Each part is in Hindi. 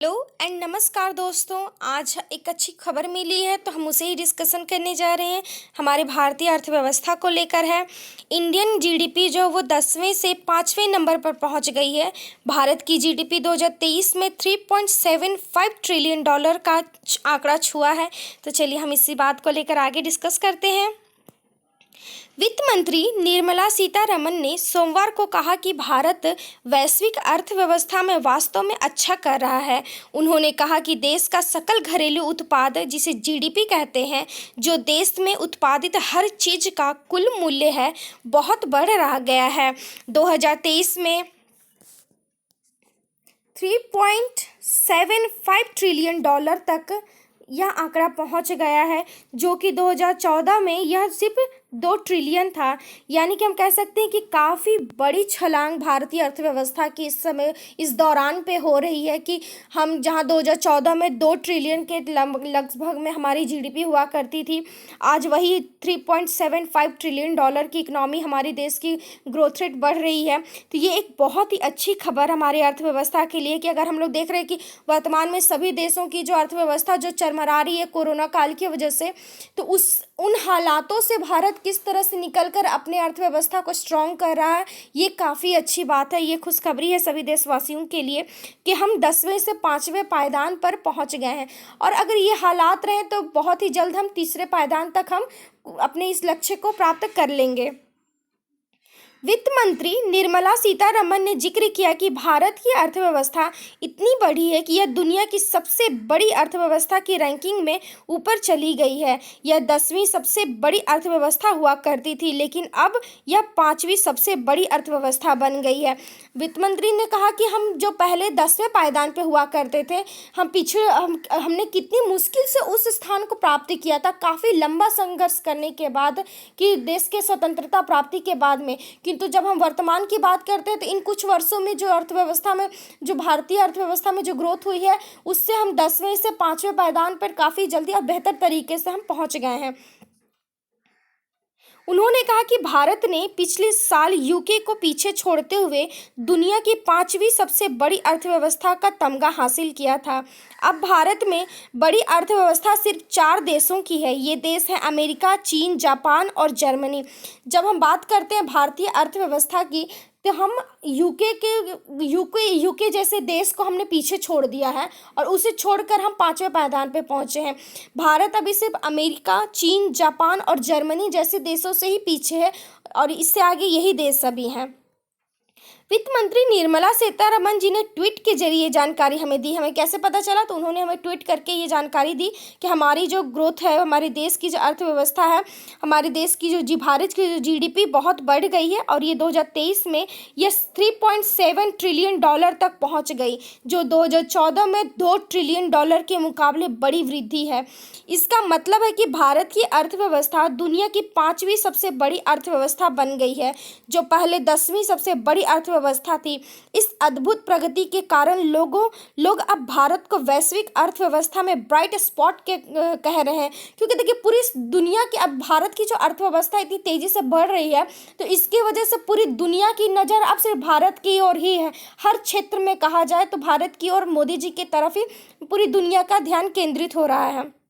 हेलो एंड नमस्कार दोस्तों। आज एक अच्छी खबर मिली है तो हम उसे ही डिस्कशन करने जा रहे हैं। हमारे भारतीय अर्थव्यवस्था को लेकर है। इंडियन जीडीपी जो वो 10वें से 5वें नंबर पर पहुंच गई है। भारत की जीडीपी 2023 में $3.75 ट्रिलियन का आंकड़ा छुआ है। तो चलिए हम इसी बात को लेकर आगे डिस्कस करते हैं। वित्त मंत्री निर्मला सीतारमण ने सोमवार को कहा कि भारत वैश्विक अर्थव्यवस्था में वास्तव में अच्छा कर रहा है। उन्होंने कहा कि देश का सकल घरेलू उत्पाद, जिसे जीडीपी कहते हैं, जो देश में उत्पादित हर चीज का कुल मूल्य है, बहुत बढ़ रहा गया है। 2023 में $3.75 ट्रिलियन तक यह आंकड़ा पहुंच गया है, जो कि 2014 में यह सिर्फ 2 ट्रिलियन था। यानी कि हम कह सकते हैं कि काफ़ी बड़ी छलांग भारतीय अर्थव्यवस्था की इस समय इस दौरान पे हो रही है कि हम जहां 2014 में 2 ट्रिलियन के लगभग में हमारी जीडीपी हुआ करती थी, आज वही $3.75 ट्रिलियन की इकनॉमी हमारे देश की ग्रोथ रेट बढ़ रही है। तो ये एक बहुत ही अच्छी खबर हमारी अर्थव्यवस्था के लिए कि अगर हम लोग देख रहे हैं कि वर्तमान में सभी देशों की जो अर्थव्यवस्था जो चरमरा रही है कोरोना काल की वजह से, तो उन हालातों से भारत किस तरह से निकलकर अपने अर्थव्यवस्था को स्ट्रॉन्ग कर रहा है, ये काफ़ी अच्छी बात है। ये खुशखबरी है सभी देशवासियों के लिए कि हम 10वें से 5वें पायदान पर पहुंच गए हैं, और अगर ये हालात रहे तो बहुत ही जल्द हम तीसरे पायदान तक हम अपने इस लक्ष्य को प्राप्त कर लेंगे। वित्त मंत्री निर्मला सीतारमण ने जिक्र किया कि भारत की अर्थव्यवस्था इतनी बड़ी है कि यह दुनिया की सबसे बड़ी अर्थव्यवस्था की रैंकिंग में ऊपर चली गई है। यह 10वीं सबसे बड़ी अर्थव्यवस्था हुआ करती थी, लेकिन अब यह 5वीं सबसे बड़ी अर्थव्यवस्था बन गई है। वित्त मंत्री ने कहा कि हम जो पहले 10वें पायदान पे हुआ करते थे, हमने कितनी मुश्किल से उस स्थान को प्राप्त किया था, काफ़ी लंबा संघर्ष करने के बाद, कि देश के स्वतंत्रता प्राप्ति के बाद में। किंतु जब हम वर्तमान की बात करते हैं तो इन कुछ वर्षों में जो अर्थव्यवस्था में, जो भारतीय अर्थव्यवस्था में जो ग्रोथ हुई है, उससे हम 10वें से 5वें पायदान पर काफ़ी जल्दी और बेहतर तरीके से हम पहुंच गए हैं। उन्होंने कहा कि भारत ने पिछले साल यूके को पीछे छोड़ते हुए दुनिया की 5वीं सबसे बड़ी अर्थव्यवस्था का तमगा हासिल किया था। अब भारत में बड़ी अर्थव्यवस्था सिर्फ 4 देशों की है। ये देश हैं अमेरिका, चीन, जापान और जर्मनी। जब हम बात करते हैं भारतीय अर्थव्यवस्था की, तो हम यूके जैसे देश को हमने पीछे छोड़ दिया है, और उसे छोड़कर हम 5वें पायदान पे पहुंचे हैं। भारत अभी सिर्फ अमेरिका, चीन, जापान और जर्मनी जैसे देशों से ही पीछे है, और इससे आगे यही देश सभी हैं। वित्त मंत्री निर्मला सीतारमण जी ने ट्वीट के जरिए जानकारी हमें दी। हमें कैसे पता चला? तो उन्होंने हमें ट्वीट करके ये जानकारी दी कि हमारी जो ग्रोथ है, हमारे देश की जो अर्थव्यवस्था है, हमारे देश की जो भारत की जो जीडीपी बहुत बढ़ गई है, और ये 2023 में ये $3.7 ट्रिलियन तक पहुंच गई, जो 2014 में $2 ट्रिलियन के मुकाबले बड़ी वृद्धि है। इसका मतलब है कि भारत की अर्थव्यवस्था दुनिया की 5वीं सबसे बड़ी अर्थव्यवस्था बन गई है, जो पहले 10वीं सबसे बड़ी अर्थव्यवस्था थी। इस अद्भुत प्रगति के कारण लोग अब भारत को वैश्विक अर्थव्यवस्था में ब्राइट स्पॉट के कह रहे हैं, क्योंकि देखिए पूरी दुनिया की अब भारत की जो अर्थव्यवस्था इतनी तेजी से बढ़ रही है, तो इसकी वजह से पूरी दुनिया की नज़र अब सिर्फ भारत की ओर ही है। हर क्षेत्र में कहा जाए तो भारत की ओर, मोदी जी की तरफ ही पूरी दुनिया का ध्यान केंद्रित हो रहा है।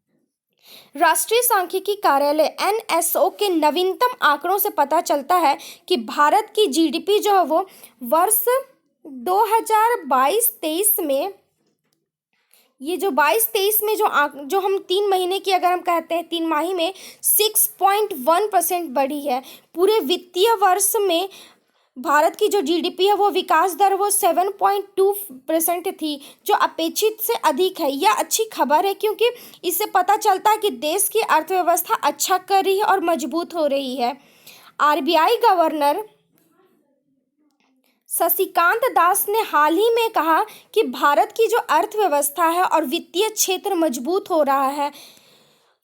राष्ट्रीय सांख्यिकी कार्यालय एनएसओ के नवीनतम आंकड़ों से पता चलता है कि भारत की जीडीपी जो है वो वर्ष 2022-23 में, ये जो 22-23 में जो हम 3 महीने की अगर हम कहते हैं 3 माही में 6.1% बढ़ी है। पूरे वित्तीय वर्ष में भारत की जो जीडीपी है वो विकास दर वो 7.2% थी, जो अपेक्षित से अधिक है। यह अच्छी खबर है, क्योंकि इससे पता चलता है कि देश की अर्थव्यवस्था अच्छा कर रही है और मजबूत हो रही है। आरबीआई गवर्नर शशिकांत दास ने हाल ही में कहा कि भारत की जो अर्थव्यवस्था है और वित्तीय क्षेत्र मजबूत हो रहा है,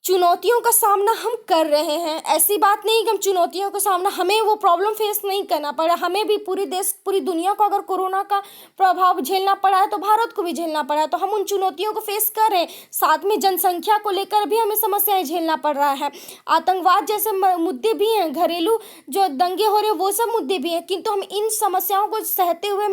चुनौतियों का सामना हम कर रहे हैं। ऐसी बात नहीं कि हम चुनौतियों का सामना, हमें वो प्रॉब्लम फेस नहीं करना पड़ा, हमें भी पूरी दुनिया को अगर कोरोना का प्रभाव झेलना पड़ा है तो भारत को भी झेलना पड़ा है, तो हम उन चुनौतियों को फेस कर रहे हैं। साथ में जनसंख्या को लेकर भी हमें समस्याएं झेलना पड़ रहा है, आतंकवाद जैसे मुद्दे भी हैं, घरेलू जो दंगे हो रहे हैं वो सब मुद्दे भी हैं, किंतु हम इन समस्याओं को सहते हुए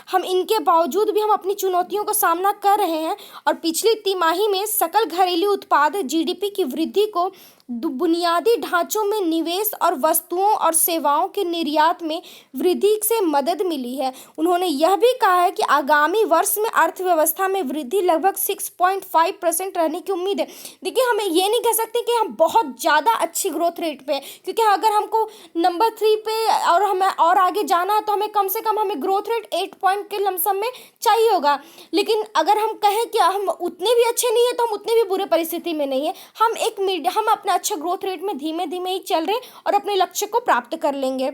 हम इनके बावजूद भी हम अपनी चुनौतियों का सामना कर रहे हैं। और पिछली तिमाही में सकल घरेलू उत्पाद जीडीपी की वृद्धि को बुनियादी ढांचों में निवेश और वस्तुओं और सेवाओं के निर्यात में वृद्धि से मदद मिली है। उन्होंने यह भी कहा है कि आगामी वर्ष में अर्थव्यवस्था में वृद्धि लगभग 6.5% रहने की उम्मीद है। देखिए, हमें ये नहीं कह सकते कि हम बहुत ज़्यादा अच्छी ग्रोथ रेट पे हैं, क्योंकि अगर हमको नंबर 3 पे और हमें और आगे जाना है तो हमें कम से कम हमें ग्रोथ रेट 8 पॉइंट के लमसम में चाहिए होगा। लेकिन अगर हम कहें कि हम उतने भी अच्छे नहीं है तो हम उतने भी बुरे परिस्थिति में नहीं है, हम अपना अच्छा ग्रोथ रेट में धीमे धीमे ही चल रहे हैं और अपने लक्ष्य को प्राप्त कर लेंगे।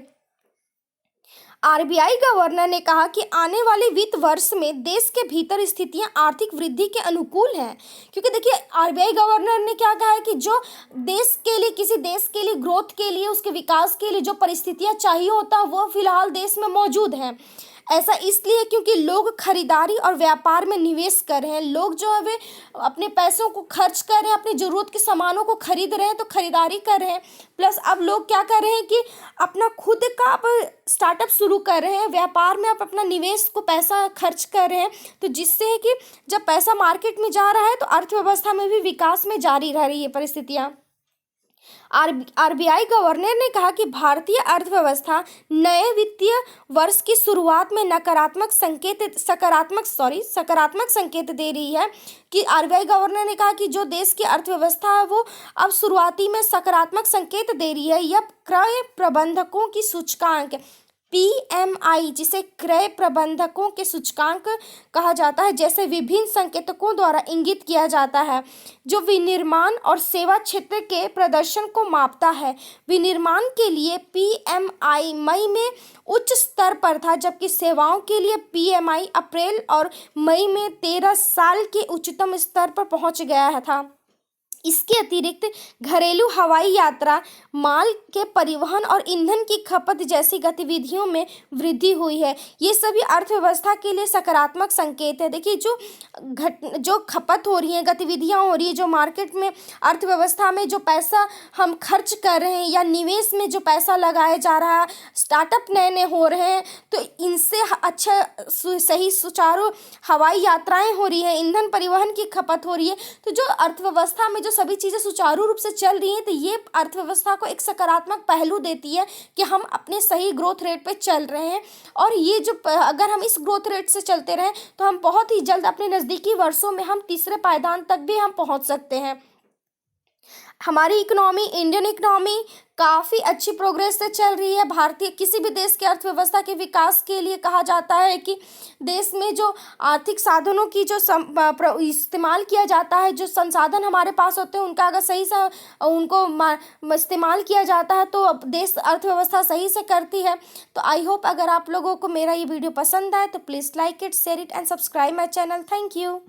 आरबीआई गवर्नर ने कहा कि आने वाले वित्त वर्ष में देश के भीतर स्थितियां आर्थिक वृद्धि के अनुकूल हैं, क्योंकि देखिए आरबीआई गवर्नर ने क्या कहा है कि जो देश के लिए, किसी देश के लिए ग्रोथ के लिए, उसके विकास के लिए जो परिस्थितियां चाहिए होता है वो फिलहाल देश में मौजूद हैं। ऐसा इसलिए क्योंकि लोग खरीदारी और व्यापार में निवेश कर रहे हैं, लोग जो है वे अपने पैसों को खर्च कर रहे हैं, अपनी ज़रूरत के सामानों को खरीद रहे हैं, तो खरीदारी कर रहे हैं। प्लस अब लोग क्या कर रहे हैं कि अपना खुद का अब स्टार्टअप शुरू कर रहे हैं, व्यापार में आप अपना निवेश को पैसा खर्च कर रहे हैं, तो जिससे है कि जब पैसा मार्केट में जा रहा है तो अर्थव्यवस्था में भी विकास में जारी रह रही है परिस्थितियाँ। आरबीआई गवर्नर ने कहा कि भारतीय अर्थव्यवस्था नए वित्तीय वर्ष की शुरुआत में सकारात्मक संकेत दे रही है। कि आरबीआई गवर्नर ने कहा कि जो देश की अर्थव्यवस्था है वो अब शुरुआती में सकारात्मक संकेत दे रही है। यह क्रय प्रबंधकों की सूचकांक पीएमआई, जिसे क्रय प्रबंधकों के सूचकांक कहा जाता है, जैसे विभिन्न संकेतकों द्वारा इंगित किया जाता है, जो विनिर्माण और सेवा क्षेत्र के प्रदर्शन को मापता है। विनिर्माण के लिए पीएमआई मई में उच्च स्तर पर था, जबकि सेवाओं के लिए पीएमआई अप्रैल और मई में 13 साल के उच्चतम स्तर पर पहुंच गया था। इसके अतिरिक्त घरेलू हवाई यात्रा, माल के परिवहन और ईंधन की खपत जैसी गतिविधियों में वृद्धि हुई है। ये सभी अर्थव्यवस्था के लिए सकारात्मक संकेत है। देखिए, जो खपत हो रही है, गतिविधियां हो रही है, जो मार्केट में अर्थव्यवस्था में जो पैसा हम खर्च कर रहे हैं या निवेश में जो पैसा लगाया जा रहा है, स्टार्टअप नए नए हो रहे हैं, तो इनसे अच्छा सही सुचारू हवाई यात्राएं हो रही हैं, ईंधन परिवहन की खपत हो रही है, तो जो अर्थव्यवस्था में जो सभी चीज़ें सुचारू रूप से चल रही हैं, तो ये अर्थव्यवस्था को एक सकारात्मक पहलू देती है कि हम अपने सही ग्रोथ रेट पे चल रहे हैं। और ये जो अगर हम इस ग्रोथ रेट से चलते रहें तो हम बहुत ही जल्द अपने नज़दीकी वर्षों में हम तीसरे पायदान तक भी हम पहुंच सकते हैं। हमारी इकोनॉमी, इंडियन इकोनॉमी काफ़ी अच्छी प्रोग्रेस से चल रही है। भारतीय किसी भी देश की अर्थव्यवस्था के विकास के लिए कहा जाता है कि देश में जो आर्थिक साधनों की जो इस्तेमाल किया जाता है, जो संसाधन हमारे पास होते हैं उनका अगर सही से उनको इस्तेमाल किया जाता है तो देश अर्थव्यवस्था सही से करती है। तो आई होप अगर आप लोगों को मेरा ये वीडियो पसंद आए तो please like it, share it and subscribe my channel. Thank you.